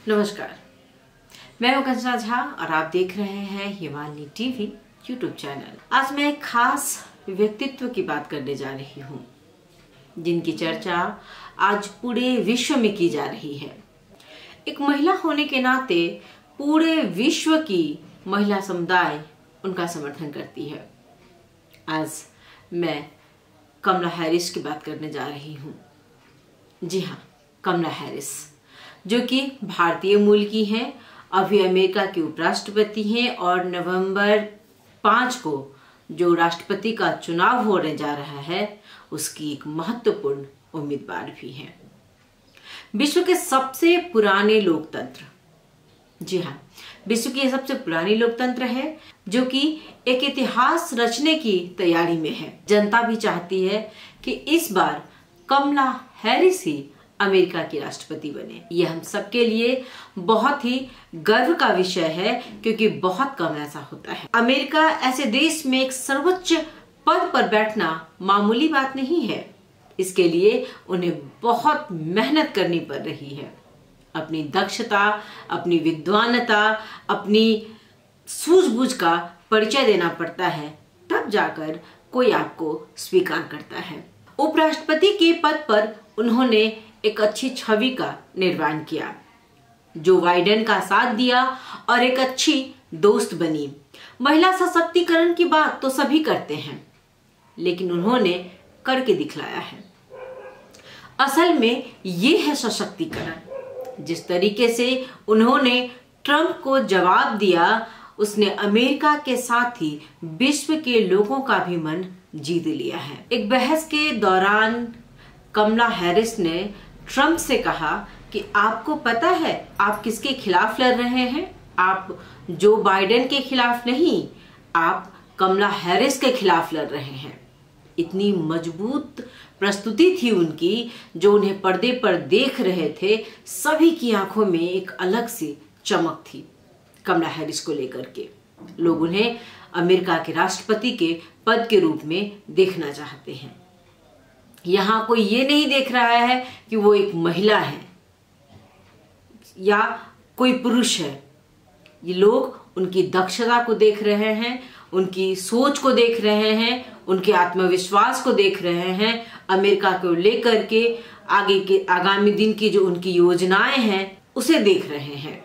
नमस्कार, मैं हूं कंचना झा और आप देख रहे हैं हिमालय टीवी यूट्यूब चैनल। आज मैं एक खास व्यक्तित्व की बात करने जा रही हूं, जिनकी चर्चा आज पूरे विश्व में की जा रही है। एक महिला होने के नाते पूरे विश्व की महिला समुदाय उनका समर्थन करती है। आज मैं कमला हैरिस की बात करने जा रही हूं। जी हाँ, कमला हैरिस, जो कि भारतीय मूल की हैं, अभी अमेरिका के उपराष्ट्रपति हैं और नवंबर 5 को जो राष्ट्रपति का चुनाव होने जा रहा है उसकी एक महत्वपूर्ण उम्मीदवार भी हैं। विश्व के सबसे पुराने लोकतंत्र, जी हाँ, विश्व की सबसे पुरानी लोकतंत्र है जो कि एक इतिहास रचने की तैयारी में है। जनता भी चाहती है कि इस बार कमला हैरिस ही अमेरिका की राष्ट्रपति बने। यह हम सबके लिए बहुत ही गर्व का विषय है, क्योंकि बहुत कम ऐसा होता है। अमेरिका ऐसे देश में एक सर्वोच्च पद पर बैठना मामूली बात नहीं है। इसके लिए उन्हें बहुत मेहनत करनी पड़ रही है। अपनी दक्षता, अपनी विद्वानता, अपनी सूझबूझ का परिचय देना पड़ता है, तब जाकर कोई आपको स्वीकार करता है। उपराष्ट्रपति के पद पर उन्होंने एक अच्छी छवि का निर्माण किया, जो बाइडेन का साथ दिया और एक अच्छी दोस्त बनी। महिला सशक्तिकरण की बात तो सभी करते हैं, लेकिन उन्होंने करके दिखलाया है। असल में ये है सशक्तिकरण। जिस तरीके से उन्होंने ट्रंप को जवाब दिया, उसने अमेरिका के साथ ही विश्व के लोगों का भी मन जीत लिया है। एक बहस के दौरान कमला हैरिस ने ट्रंप से कहा कि आपको पता है आप किसके खिलाफ लड़ रहे हैं? आप जो बाइडेन के खिलाफ नहीं, आप कमला हैरिस के खिलाफ लड़ रहे हैं। इतनी मजबूत प्रस्तुति थी उनकी, जो उन्हें पर्दे पर देख रहे थे सभी की आंखों में एक अलग सी चमक थी। कमला हैरिस को लेकर के लोग उन्हें अमेरिका के राष्ट्रपति के पद के रूप में देखना चाहते हैं। यहाँ कोई ये नहीं देख रहा है कि वो एक महिला है या कोई पुरुष है। ये लोग उनकी दक्षता को देख रहे हैं, उनकी सोच को देख रहे हैं, उनके आत्मविश्वास को देख रहे हैं, अमेरिका को लेकर के आगे के आगामी दिन की जो उनकी योजनाएं हैं उसे देख रहे हैं।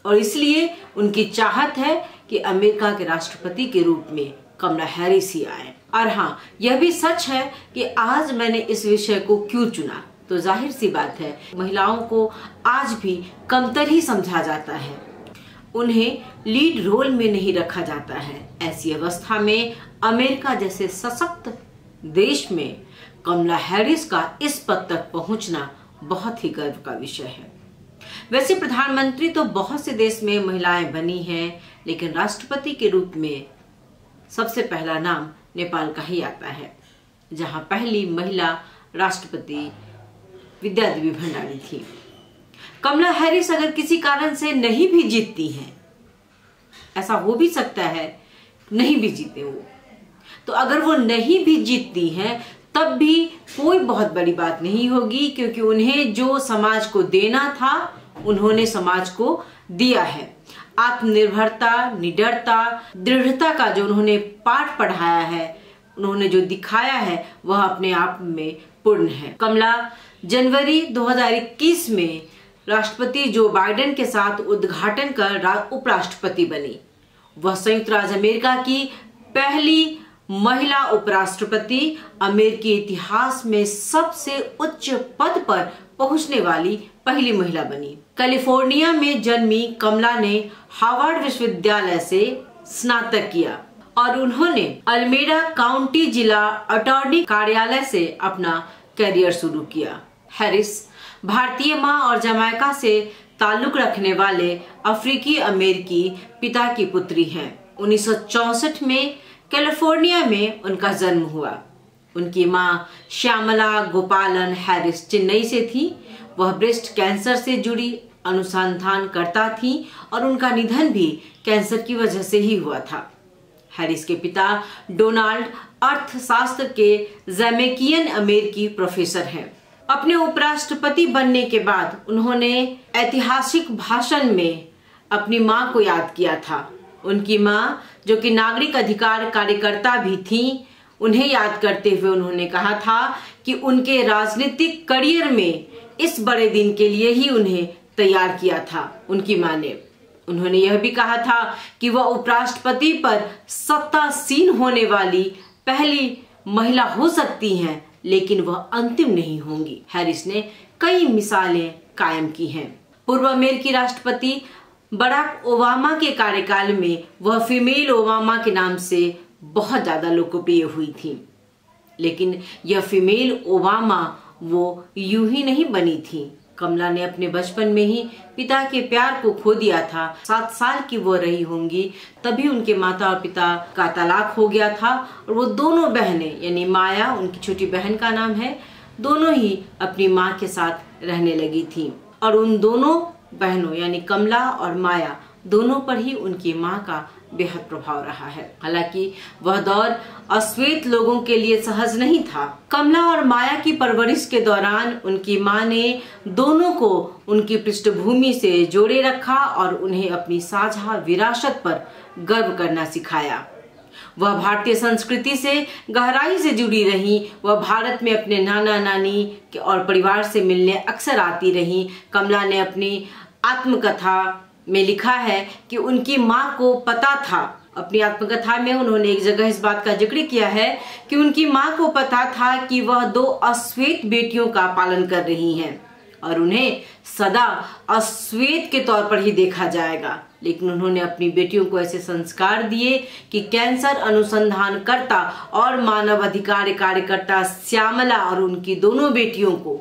और इसलिए उनकी चाहत है कि अमेरिका के राष्ट्रपति के रूप में कमला हैरिस ही आए। और हाँ, यह भी सच है कि आज मैंने इस विषय को क्यों चुना, तो जाहिर सी बात है महिलाओं को आज भी कमतर ही समझा जाता है, उन्हें लीड रोल में नहीं रखा जाता है। ऐसी अवस्था में अमेरिका जैसे सशक्त देश में कमला हैरिस का इस पद तक पहुंचना बहुत ही गर्व का विषय है। वैसे प्रधानमंत्री तो बहुत से देश में महिलाएं बनी हैं, लेकिन राष्ट्रपति के रूप में सबसे पहला नाम नेपाल का ही आता है, जहां पहली महिला राष्ट्रपति विद्या देवी भंडारी थी। कमला हैरिस अगर किसी कारण से नहीं भी जीतती हैं, ऐसा हो भी सकता है नहीं भी जीते वो, तो अगर वो नहीं भी जीतती हैं तब भी कोई बहुत बड़ी बात नहीं होगी, क्योंकि उन्हें जो समाज को देना था उन्होंने समाज को दिया है। आत्मनिर्भरता, निडरता, दृढ़ता का जो उन्होंने पाठ पढ़ाया है, उन्होंने जो दिखाया है, वह अपने आप में पूर्ण है। कमला जनवरी 2021 में राष्ट्रपति जो बाइडेन के साथ उद्घाटन कर उपराष्ट्रपति बनी। वह संयुक्त राज्य अमेरिका की पहली महिला उपराष्ट्रपति, अमेरिकी इतिहास में सबसे उच्च पद पर पहुंचने वाली पहली महिला बनी। कैलिफोर्निया में जन्मी कमला ने हार्वर्ड विश्वविद्यालय से स्नातक किया और उन्होंने अल्मेडा काउंटी जिला अटॉर्नी कार्यालय से अपना करियर शुरू किया। हैरिस भारतीय मां और जमैका से ताल्लुक रखने वाले अफ्रीकी अमेरिकी पिता की पुत्री हैं। 1964 में कैलिफोर्निया में उनका जन्म हुआ। उनकी मां श्यामला गोपालन हैरिस चेन्नई से थी। वह ब्रेस्ट कैंसर से जुड़ी अनुसंधानकर्ता थी और उनका निधन भी कैंसर की वजह से ही हुआ था। हैरिस के पिता डोनाल्ड अर्थशास्त्र के जैमेकियन अमेरिकी प्रोफेसर हैं। अपने उपराष्ट्रपति बनने के बाद उन्होंने ऐतिहासिक भाषण में अपनी मां को याद किया था। उनकी मां, जो कि नागरिक अधिकार कार्यकर्ता भी थीं, उन्हें याद करते हुए उन्होंने कहा था कि उनके राजनीतिक करियर में इस बड़े दिन के लिए ही उन्हें तैयार किया था उनकी मां ने। उन्होंने यह भी कहा था कि वह उपराष्ट्रपति पर सत्तासीन होने वाली पहली महिला हो सकती हैं, लेकिन वह अंतिम नहीं होंगी। हैरिस ने कई मिसालें कायम की हैं। पूर्व अमेरिकी राष्ट्रपति बराक ओबामा के कार्यकाल में वह फीमेल ओबामा के नाम से बहुत ज्यादा लोकप्रिय हुई थी, लेकिन यह फीमेल ओबामा वो यूं ही नहीं बनी थी। कमला ने अपने बचपन में ही पिता के प्यार को खो दिया था। 7 साल की वो रही होंगी तभी उनके माता और पिता का तलाक हो गया था और वो दोनों बहनें, यानी माया, उनकी छोटी बहन का नाम है, दोनों ही अपनी माँ के साथ रहने लगी थी। और उन दोनों बहनों यानी कमला और माया दोनों पर ही उनकी माँ का बेहद प्रभाव रहा है। हालांकि वह दौर अश्वेत लोगों के लिए सहज नहीं था। कमला और माया की परवरिश के दौरान उनकी माँ ने दोनों को उनकी पृष्ठभूमि से जोड़े रखा और उन्हें अपनी साझा विरासत पर गर्व करना सिखाया। वह भारतीय संस्कृति से गहराई से जुड़ी रही। वह भारत में अपने नाना नानी और परिवार से मिलने अक्सर आती रही। कमला ने अपनी आत्मकथा में लिखा है कि उनकी माँ को पता था, अपनी आत्मकथा में उन्होंने एक जगह इस बात का जिक्र किया है कि उनकी माँ को पता था कि वह 2 अश्वेत बेटियों का पालन कर रही हैं और उन्हें सदा अश्वेत के तौर पर ही देखा जाएगा। लेकिन उन्होंने अपनी बेटियों को ऐसे संस्कार दिए कि कैंसर अनुसंधानकर्ता और मानव अधिकार कार्यकर्ता श्यामला और उनकी दोनों बेटियों को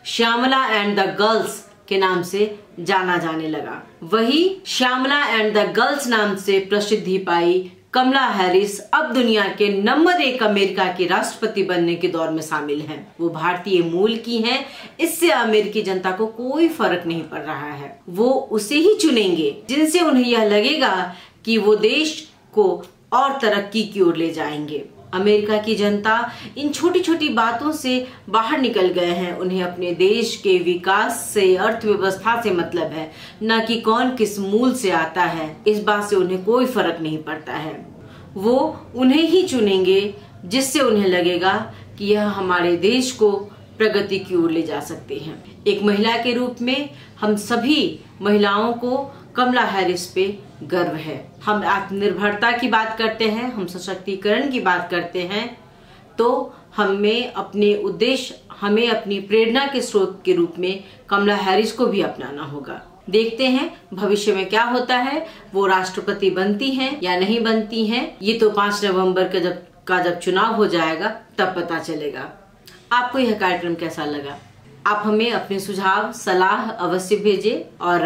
श्यामला एंड द गर्ल्स के नाम से जाना जाने लगा। वही श्यामला एंड द गर्ल्स नाम से प्रसिद्धि पाई कमला हैरिस अब दुनिया के नंबर 1 अमेरिका के राष्ट्रपति बनने के दौर में शामिल हैं। वो भारतीय मूल की हैं, इससे अमेरिकी जनता को कोई फर्क नहीं पड़ रहा है। वो उसे ही चुनेंगे जिनसे उन्हें यह लगेगा कि वो देश को और तरक्की की ओर ले जाएंगे। अमेरिका की जनता इन छोटी छोटी बातों से बाहर निकल गए हैं। उन्हें अपने देश के विकास से, अर्थव्यवस्था से मतलब है, न कि कौन किस मूल से आता है। इस बात से उन्हें कोई फर्क नहीं पड़ता है। वो उन्हें ही चुनेंगे जिससे उन्हें लगेगा कि यह हमारे देश को प्रगति की ओर ले जा सकते हैं। एक महिला के रूप में हम सभी महिलाओं को कमला हैरिस पे गर्व है। हम आत्मनिर्भरता की बात करते हैं, हम सशक्तिकरण की बात करते हैं, तो हमें अपने उद्देश्य, हमें अपनी प्रेरणा के स्रोत के रूप में कमला हैरिस को भी अपनाना होगा। देखते हैं भविष्य में क्या होता है, वो राष्ट्रपति बनती हैं या नहीं बनती हैं। ये तो 5 नवंबर का जब चुनाव हो जाएगा तब पता चलेगा। आपको यह कार्यक्रम कैसा लगा? आप हमें अपने सुझाव, सलाह अवश्य भेजें और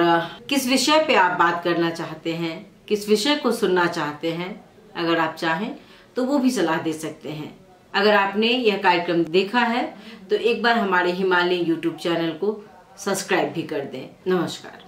किस विषय पे आप बात करना चाहते हैं, किस विषय को सुनना चाहते हैं, अगर आप चाहें तो वो भी सलाह दे सकते हैं। अगर आपने यह कार्यक्रम देखा है तो एक बार हमारे हिमालय YouTube चैनल को सब्सक्राइब भी कर दें। नमस्कार।